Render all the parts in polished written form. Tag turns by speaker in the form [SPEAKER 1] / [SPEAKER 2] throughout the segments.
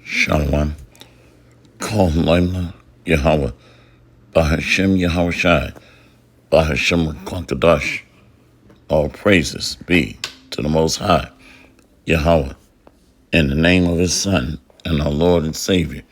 [SPEAKER 1] Shalom. Call Laimna Yahweh. Bahashem Yahweh Shai. Bahashem Kwantadash. All praises be to the Most High, Yahweh, in the name of His Son and our Lord and Savior,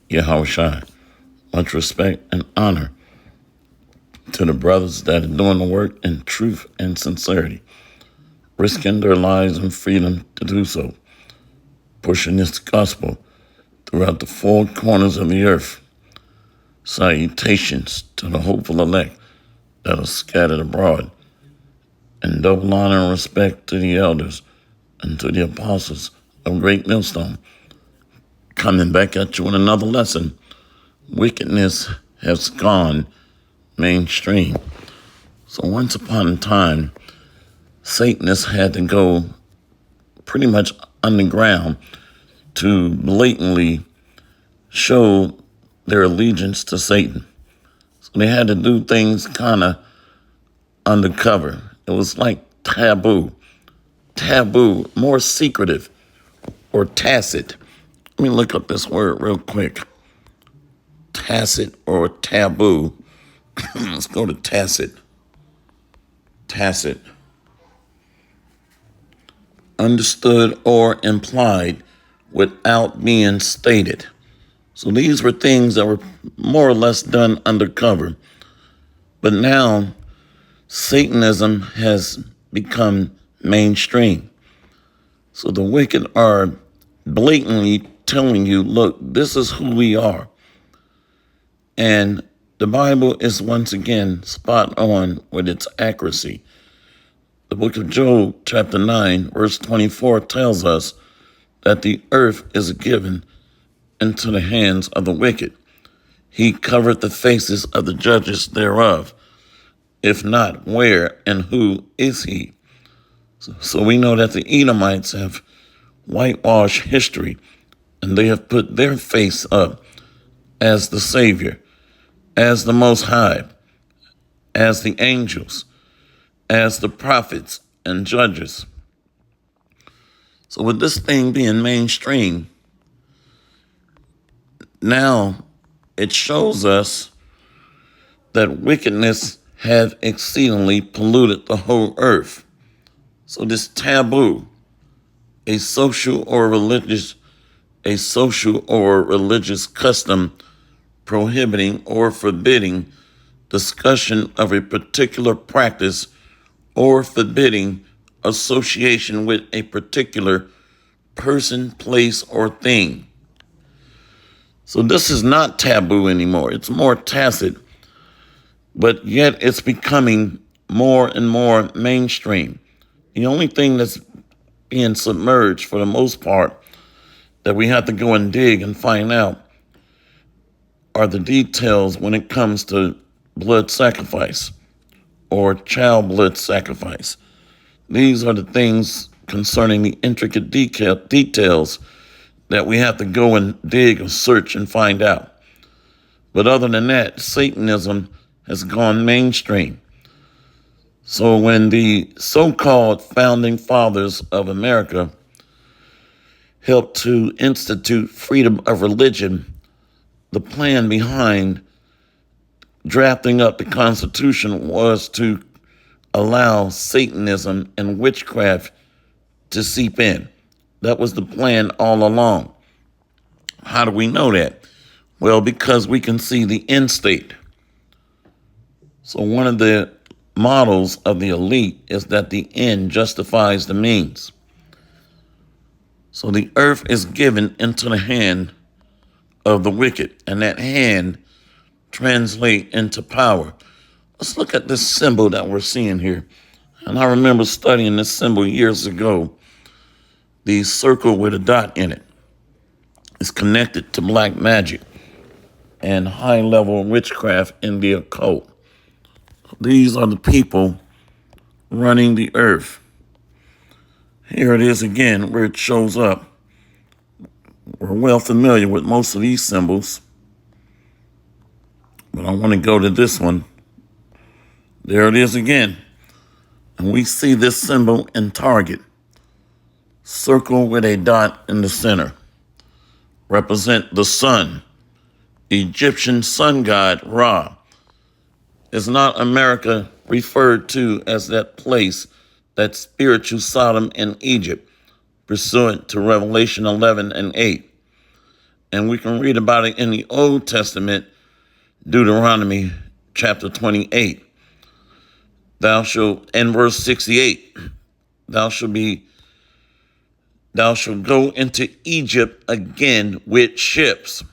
[SPEAKER 1] Yahweh Shai. Much respect and honor to the brothers that are doing the work in truth and sincerity, risking their lives and freedom to do so, pushing this gospel throughout the four corners of the earth. Salutations to the hopeful elect that are scattered abroad, and double honor and respect to the elders and to the apostles of Great Millstone. Coming back at you with another lesson. Wickedness has gone mainstream. So once upon a time, Satanists had to go pretty much underground to blatantly show their allegiance to Satan. So they had to do things kind of undercover. It was like taboo, more secretive or tacit. Let me look up this word real quick. Tacit or taboo. Let's go to tacit. Tacit. Understood or implied without being stated. So these were things that were more or less done undercover. But now Satanism has become mainstream. So the wicked are blatantly telling you, look, this is who we are. And the Bible is once again spot on with its accuracy. The book of Job, chapter 9, verse 24 tells us that the earth is given into the hands of the wicked. He covered the faces of the judges thereof. If not, where and who is he? So we know that the Edomites have whitewashed history, and they have put their face up as the Savior, as the Most High, as the angels, as the prophets and judges. So with this thing being mainstream, now it shows us that wickedness have exceedingly polluted the whole earth. So this taboo, a social or religious custom prohibiting or forbidding discussion of a particular practice or forbidding association with a particular person, place, or thing. So this is not taboo anymore. It's more tacit, but yet it's becoming more and more mainstream. The only thing that's being submerged for the most part that we have to go and dig and find out are the details when it comes to blood sacrifice or child blood sacrifice. These are the things concerning the intricate details that we have to go and dig and search and find out. But other than that, Satanism has gone mainstream. So when the so-called founding fathers of America helped to institute freedom of religion, the plan behind drafting up the Constitution was to allow Satanism and witchcraft to seep in. That was the plan all along. How do we know that? Well, because we can see the end state. So one of the models of the elite is that the end justifies the means. So the earth is given into the hand of the wicked, and that hand translates into power. Let's look at this symbol that we're seeing here. And I remember studying this symbol years ago, the circle with a dot in it. is connected to black magic and high-level witchcraft in the occult. These are the people running the earth. Here it is again where it shows up. We're well familiar with most of these symbols, but I want to go to this one. There it is again. And we see this symbol in Target. Circle with a dot in the center. Represent the sun. Egyptian sun god Ra. Is not America referred to as that place, that spiritual Sodom in Egypt, pursuant to Revelation 11 and 8? And we can read about it in the Old Testament, Deuteronomy chapter 28. Thou shalt, in verse 68, thou shalt go into Egypt again with ships.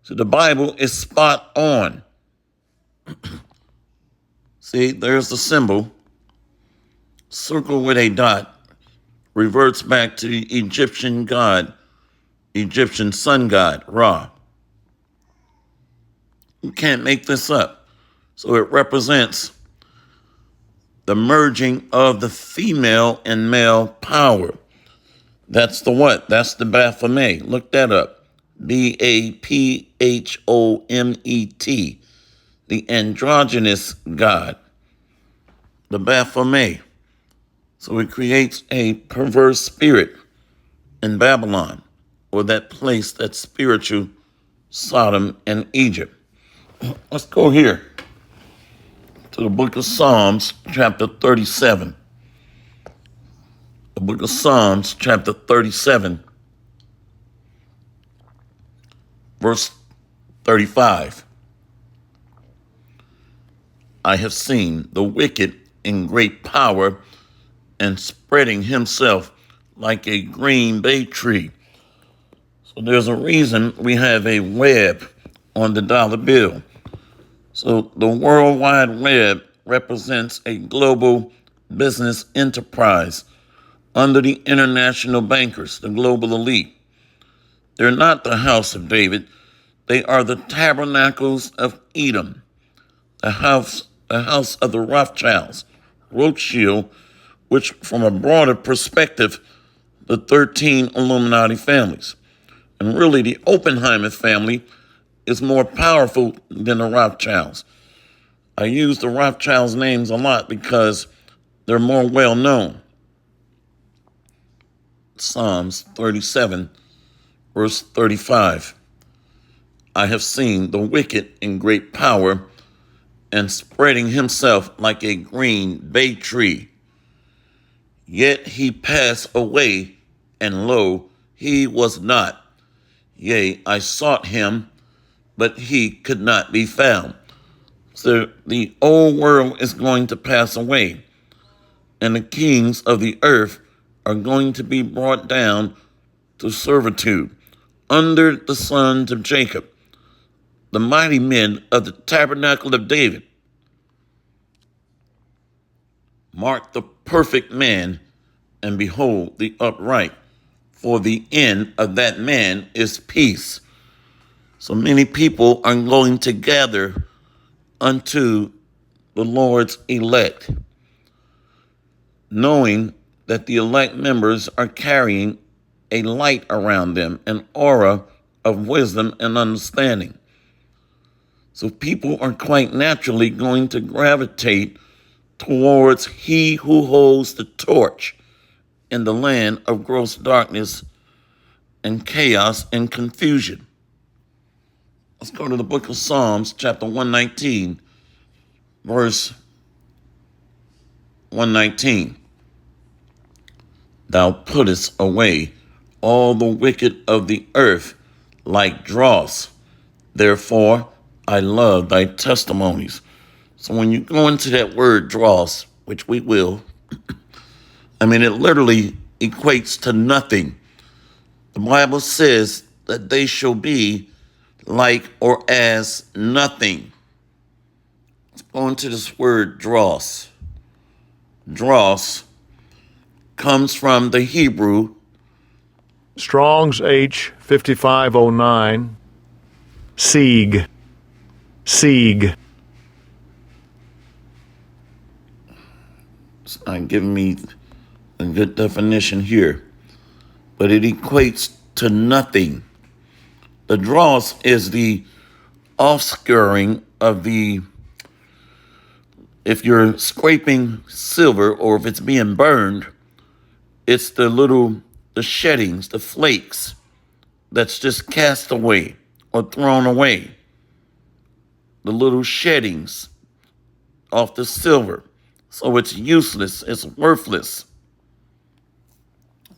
[SPEAKER 1] So the Bible is spot on. See, there's the symbol. Circle with a dot reverts back to the Egyptian god, Egyptian sun god, Ra. You can't make this up. So it represents the merging of the female and male power. That's the what? That's the Baphomet. Look that up. Baphomet, the androgynous god, the Baphomet. So it creates a perverse spirit in Babylon, or that place, that spiritual Sodom and Egypt. Let's go here to the book of Psalms, chapter 37. The book of Psalms, chapter 37, verse 35. I have seen the wicked in great power and spreading himself like a green bay tree. So there's a reason we have a web on the dollar bill. So the World Wide Web represents a global business enterprise under the international bankers, the global elite. They're not the house of David. They are the tabernacles of Edom, the house of the Rothschild, which from a broader perspective, the 13 Illuminati families. And really the Oppenheimer family is more powerful than the Rothschilds. I use the Rothschilds' names a lot because they're more well known. Psalms 37, verse 35. I have seen the wicked in great power and spreading himself like a green bay tree. Yet he passed away, and lo, he was not. Yea, I sought him, but he could not be found. So the old world is going to pass away, and the kings of the earth are going to be brought down to servitude under the sons of Jacob, the mighty men of the tabernacle of David. Mark the perfect man, and behold the upright, for the end of that man is peace. So many people are going to gather unto the Lord's elect, knowing that the elect members are carrying a light around them, an aura of wisdom and understanding. So people are quite naturally going to gravitate towards he who holds the torch in the land of gross darkness and chaos and confusion. Let's go to the book of Psalms, chapter 119, verse 119. Thou puttest away all the wicked of the earth like dross. Therefore, I love thy testimonies. So when you go into that word dross, which we will, it literally equates to nothing. The Bible says that they shall be like or as nothing. Let's go into this word dross. Dross comes from the Hebrew
[SPEAKER 2] Strong's H 5509. Sieg. Sieg.
[SPEAKER 1] It's not giving me a good definition here, but it equates to nothing. The dross is the offscouring of if you're scraping silver or if it's being burned, it's the sheddings, the flakes that's just cast away or thrown away. The little sheddings off the silver. So it's useless, it's worthless.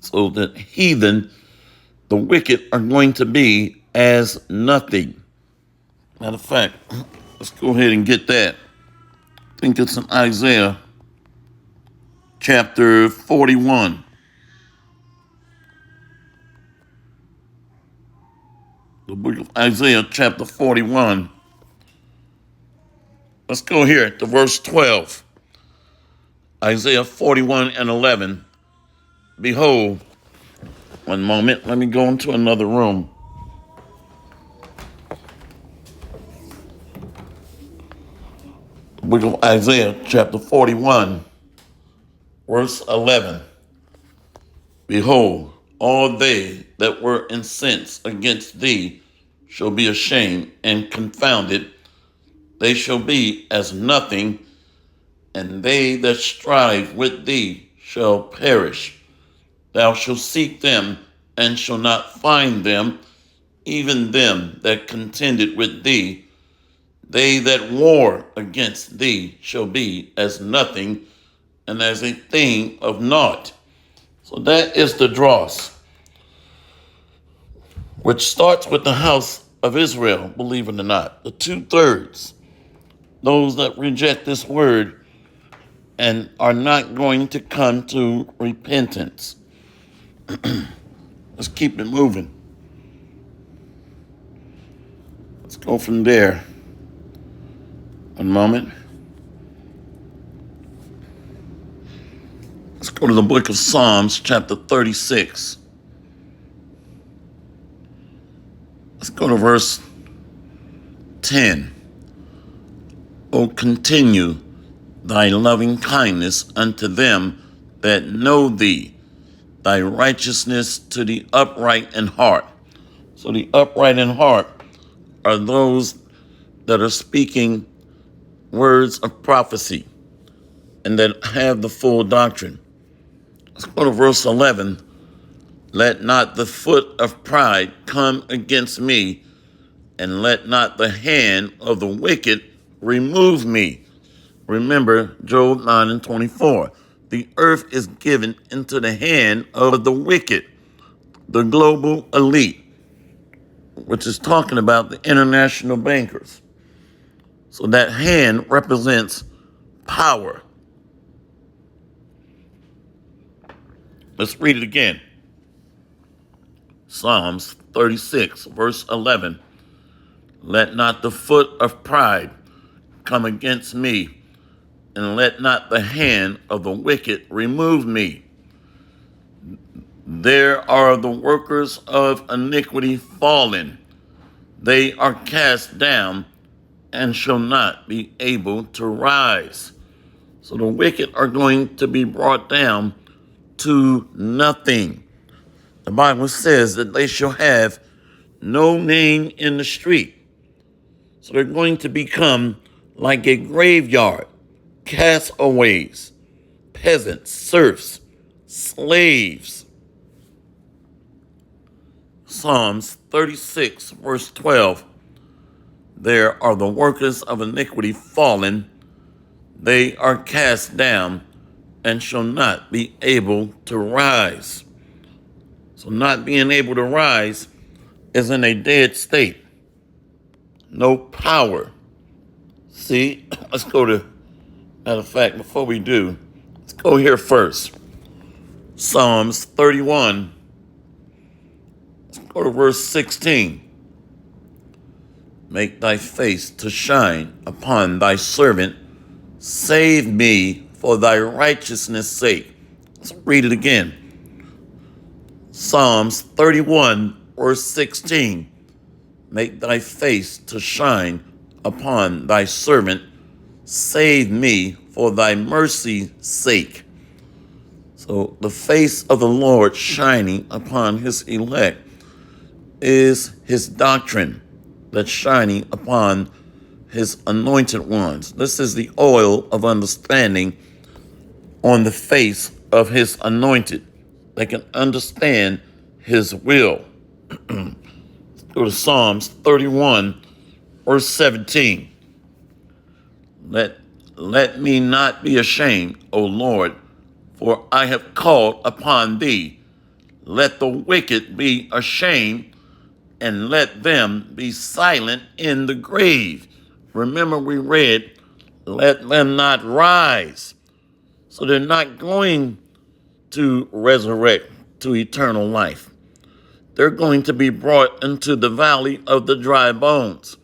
[SPEAKER 1] So the heathen, the wicked, are going to be as nothing. Matter of fact, let's go ahead and get that. I think it's in Isaiah chapter 41. The book of Isaiah chapter 41. Let's go here to verse 12. Isaiah 41 and 11. Behold, one moment, let me go into another room. The book of Isaiah chapter 41, verse 11. Behold, all they that were incensed against thee shall be ashamed and confounded. They shall be as nothing, and they that strive with thee shall perish. Thou shalt seek them, and shall not find them, even them that contended with thee. They that war against thee shall be as nothing, and as a thing of naught. So that is the dross, which starts with the house of Israel, believe it or not. The 2/3, those that reject this word and are not going to come to repentance. Let's keep it moving. Let's go from there. One moment. Let's go to the book of Psalms, chapter 36. Let's go to verse 10. O continue thy loving kindness unto them that know thee, thy righteousness to the upright in heart. So the upright in heart are those that are speaking words of prophecy and that have the full doctrine. Let's go to verse 11. Let not the foot of pride come against me, and let not the hand of the wicked remove me. Remember Job 9 and 24. The earth is given into the hand of the wicked, the global elite, which is talking about the international bankers. So that hand represents power. Let's read it again. Psalms 36, verse 11. Let not the foot of pride come against me, and let not the hand of the wicked remove me. There are the workers of iniquity fallen. They are cast down and shall not be able to rise. So the wicked are going to be brought down to nothing. The Bible says that they shall have no name in the street. So they're going to become like a graveyard, castaways, peasants, serfs, slaves. Psalms 36, verse 12. There are the workers of iniquity fallen. They are cast down and shall not be able to rise. So not being able to rise is in a dead state. No power. See, let's go to, matter of fact, before we do, let's go here first. Psalms 31. Let's go to verse 16. Make thy face to shine upon thy servant. Save me for thy righteousness' sake. Let's read it again. Psalms 31, verse 16. Make thy face to shine upon thy servant. Save me for thy mercy's sake. So the face of the Lord shining upon his elect is his doctrine that's shining upon his anointed ones. This is the oil of understanding on the face of his anointed. They can understand his will. Go to Psalms 31, verse 17. Let me not be ashamed, O Lord, for I have called upon thee. Let the wicked be ashamed, and let them be silent in the grave. Remember, we read, let them not rise. So they're not going to resurrect to eternal life. They're going to be brought into the valley of the dry bones,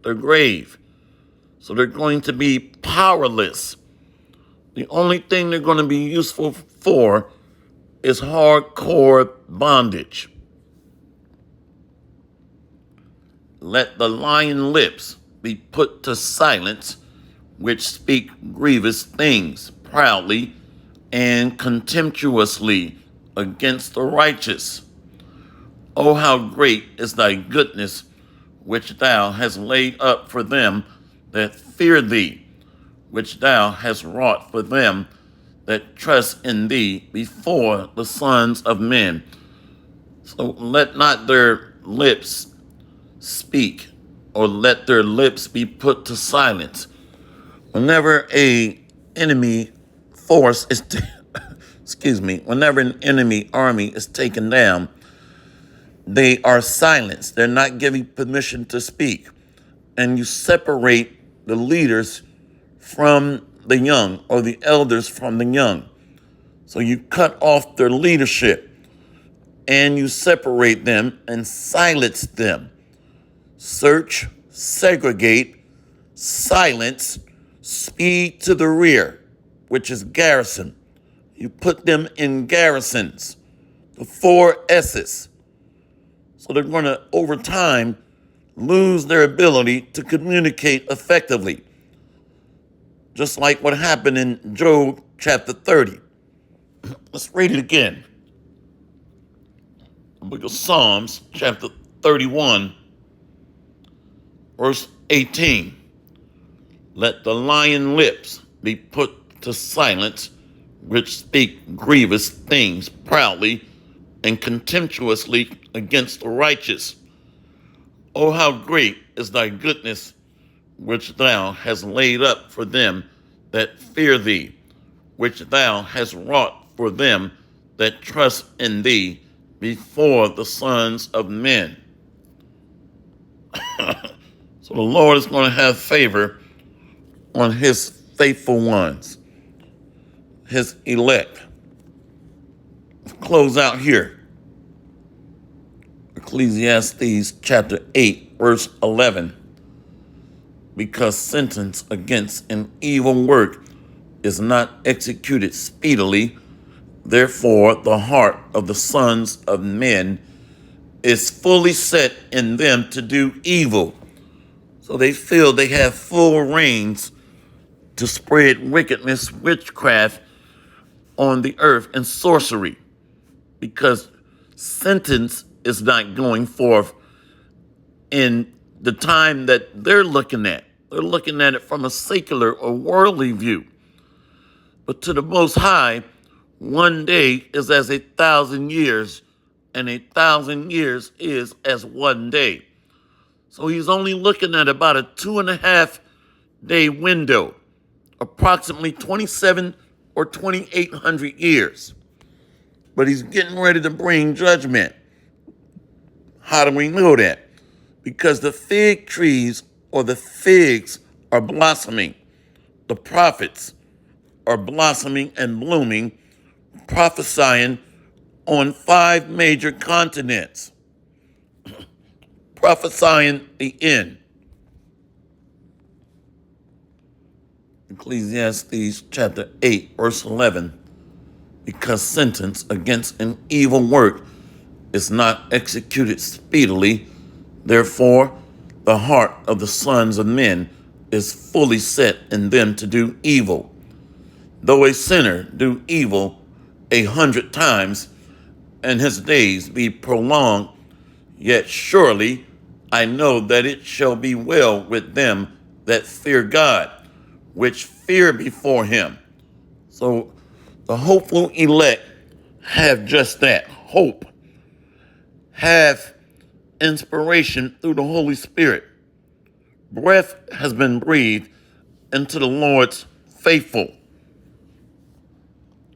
[SPEAKER 1] the grave. So they're going to be powerless. The only thing they're going to be useful for is hardcore bondage. Let the lying lips be put to silence, which speak grievous things proudly and contemptuously against the righteous. Oh, how great is thy goodness, which thou hast laid up for them that fear thee, which thou hast wrought for them that trust in thee before the sons of men. So let not their lips speak, or let their lips be put to silence. Whenever a enemy force is, whenever an enemy army is taken down, they are silenced. They're not giving permission to speak. And you separate the leaders from the young, or the elders from the young. So you cut off their leadership and you separate them and silence them. Search, segregate, silence, speed to the rear, which is garrison. You put them in garrisons, the 4 S's. So they're going to, over time, lose their ability to communicate effectively. Just like what happened in Job chapter 30. Let's read it again. The book of Psalms chapter 31, verse 18. Let the lying lips be put to silence, which speak grievous things proudly and contemptuously against the righteous. Oh, how great is thy goodness, which thou hast laid up for them that fear thee, which thou hast wrought for them that trust in thee before the sons of men. So the Lord is going to have favor on his faithful ones, his elect. Close out here. Ecclesiastes chapter 8, verse 11. Because sentence against an evil work is not executed speedily, therefore the heart of the sons of men is fully set in them to do evil. So they feel they have full reins to spread wickedness, witchcraft on the earth, and sorcery, because sentence is not going forth in the time that they're looking at. They're looking at it from a secular or worldly view. But to the Most High, one day is as 1,000 years, and 1,000 years is as one day. So he's only looking at about a 2.5 day window, approximately 27 or 2,800 years. But he's getting ready to bring judgment. How do we know that? Because the fig trees or the figs are blossoming. The prophets are blossoming and blooming, prophesying on 5 major continents, prophesying the end. Ecclesiastes chapter 8, verse 11. Because sentence against an evil work is not executed speedily. Therefore, the heart of the sons of men is fully set in them to do evil. Though a sinner do evil 100 times, and his days be prolonged, yet surely I know that it shall be well with them that fear God, which fear before him. So the hopeful elect have just that, hope, have inspiration through the Holy Spirit. Breath has been breathed into the Lord's faithful.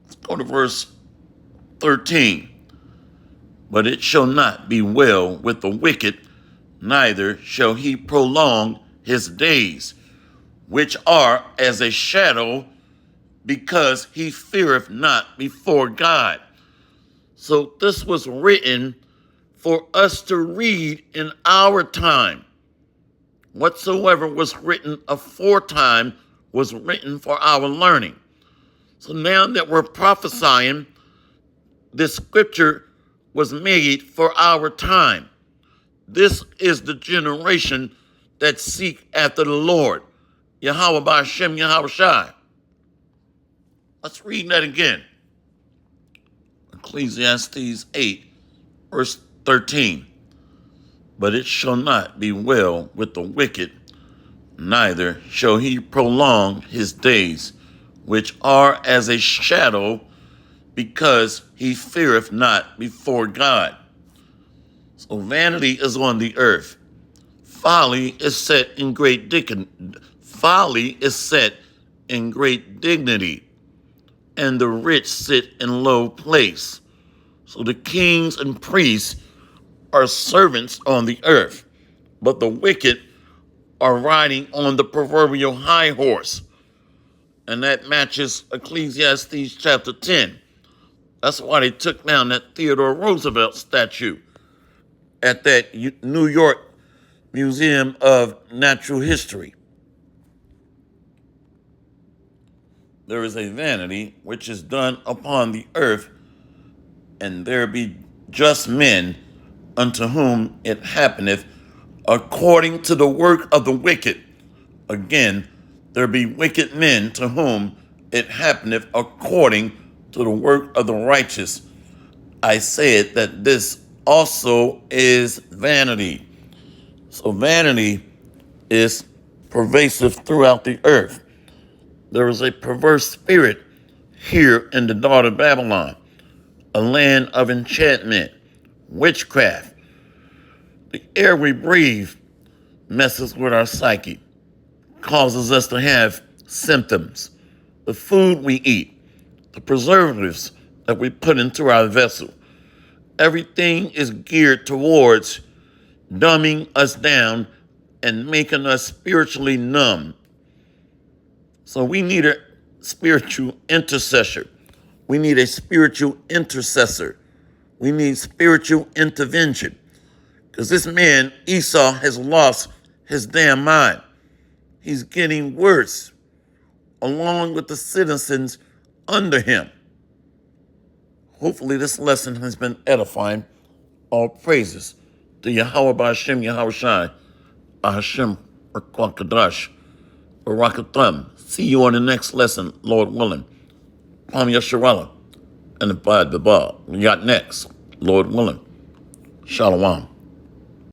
[SPEAKER 1] Let's go to verse 13. But it shall not be well with the wicked, neither shall he prolong his days, which are as a shadow, because he feareth not before God. So this was written for us to read in our time. Whatsoever was written aforetime was written for our learning. So now that we're prophesying, this scripture was made for our time. This is the generation that seek after the Lord. Yahweh Ba'Shem Yahweh Shai. Let's read that again. Ecclesiastes 8, verse 13. But it shall not be well with the wicked, neither shall he prolong his days, which are as a shadow, because he feareth not before God. So vanity is on the earth. Folly is set in great dignity, and the rich sit in low place. So the kings and priests are servants on the earth, but the wicked are riding on the proverbial high horse. And that matches Ecclesiastes chapter 10. That's why they took down that Theodore Roosevelt statue at that New York Museum of Natural History. There is a vanity which is done upon the earth, and there be just men unto whom it happeneth according to the work of the wicked. Again, there be wicked men to whom it happeneth according to the work of the righteous. I said that this also is vanity. So vanity is pervasive throughout the earth. There is a perverse spirit here in the daughter of Babylon, a land of enchantment, witchcraft. The air we breathe messes with our psyche, causes us to have symptoms. The food we eat, the preservatives that we put into our vessel, everything is geared towards dumbing us down and making us spiritually numb. So we need a spiritual intercessor. We need a spiritual intercessor. We need spiritual intervention. Because this man, Esau, has lost his damn mind. He's getting worse, along with the citizens under him. Hopefully this lesson has been edifying. All praises to Yahweh Ba'Shem Yahweh Shai, Ahashem Rakwakadash, Barakatam. See you on the next lesson, Lord willing. Pam Yasharala and the Bad the Bar. We got next, Lord willing. Shalom.